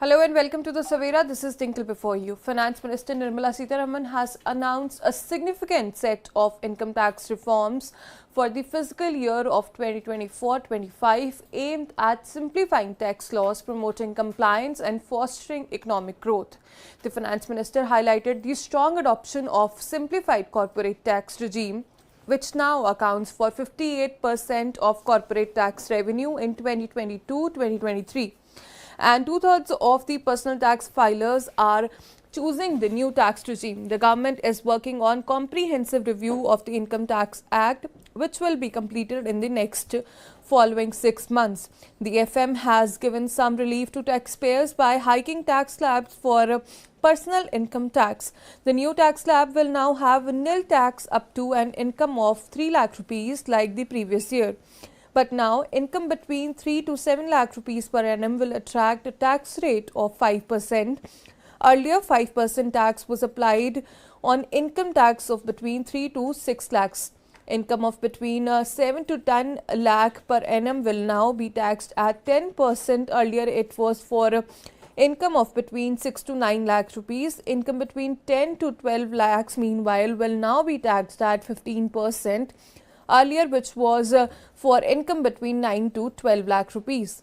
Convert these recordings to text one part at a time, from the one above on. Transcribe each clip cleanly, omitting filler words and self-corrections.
Hello and welcome to the Savera. This is Tinkle before you. Finance Minister Nirmala Sitharaman has announced a significant set of income tax reforms for the fiscal year of 2024-25 aimed at simplifying tax laws, promoting compliance and fostering economic growth. The Finance Minister highlighted the strong adoption of simplified corporate tax regime, which now accounts for 58% of corporate tax revenue in 2022-2023. And two-thirds of the personal tax filers are choosing the new tax regime. The government is working on comprehensive review of the Income Tax Act, which will be completed in the next following 6 months. The FM has given some relief to taxpayers by hiking tax slabs for personal income tax. The new tax slab will now have nil tax up to an income of 3 lakh rupees like the previous year. But now, income between 3 to 7 lakh rupees per annum will attract a tax rate of 5%. Earlier, 5% tax was applied on income tax of between 3 to 6 lakhs. Income of between 7 to 10 lakh per annum will now be taxed at 10%. Earlier, it was for income of between 6 to 9 lakh rupees. Income between 10 to 12 lakhs, meanwhile, will now be taxed at 15%. Earlier, which was for income between 9 to 12 lakh rupees.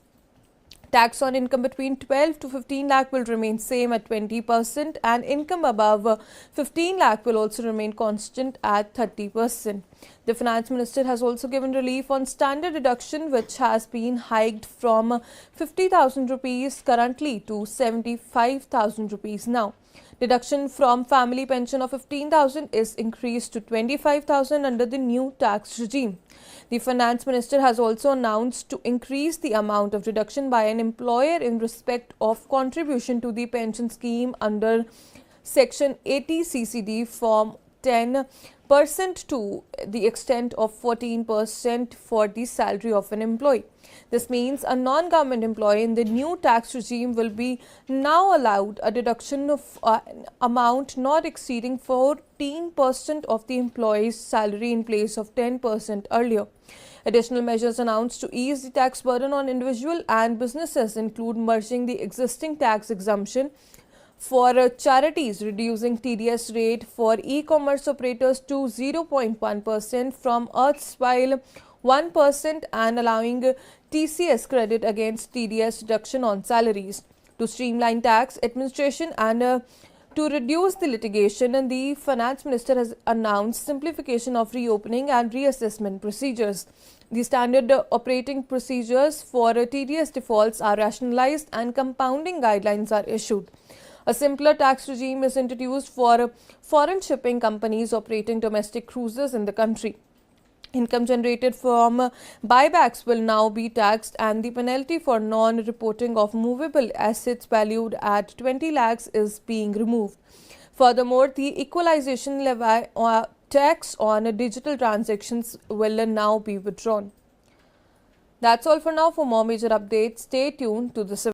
Tax on income between 12 to 15 lakh will remain same at 20%, and income above 15 lakh will also remain constant at 30%. The Finance Minister has also given relief on standard deduction, which has been hiked from 50,000 rupees currently to 75,000 rupees now. Deduction from family pension of 15,000 is increased to 25,000 under the new tax regime. The Finance Minister has also announced to increase the amount of deduction by an employer in respect of contribution to the pension scheme under Section 80 CCD from 10% to the extent of 14% for the salary of an employee. This means a non-government employee in the new tax regime will be now allowed a deduction of amount not exceeding 14% of the employee's salary in place of 10% earlier. Additional measures announced to ease the tax burden on individual and businesses include merging the existing tax exemption for charities, reducing TDS rate for e-commerce operators to 0.1% from erstwhile 1%, and allowing TCS credit against TDS deduction on salaries. To streamline tax administration and to reduce the litigation, and the Finance Minister has announced simplification of reopening and reassessment procedures. The standard operating procedures for TDS defaults are rationalized and compounding guidelines are issued. A simpler tax regime is introduced for foreign shipping companies operating domestic cruises in the country. Income generated from buybacks will now be taxed, and the penalty for non-reporting of movable assets valued at 20 lakhs is being removed. Furthermore, the equalization levy tax on digital transactions will now be withdrawn. That's all for now. For more major updates, stay tuned to the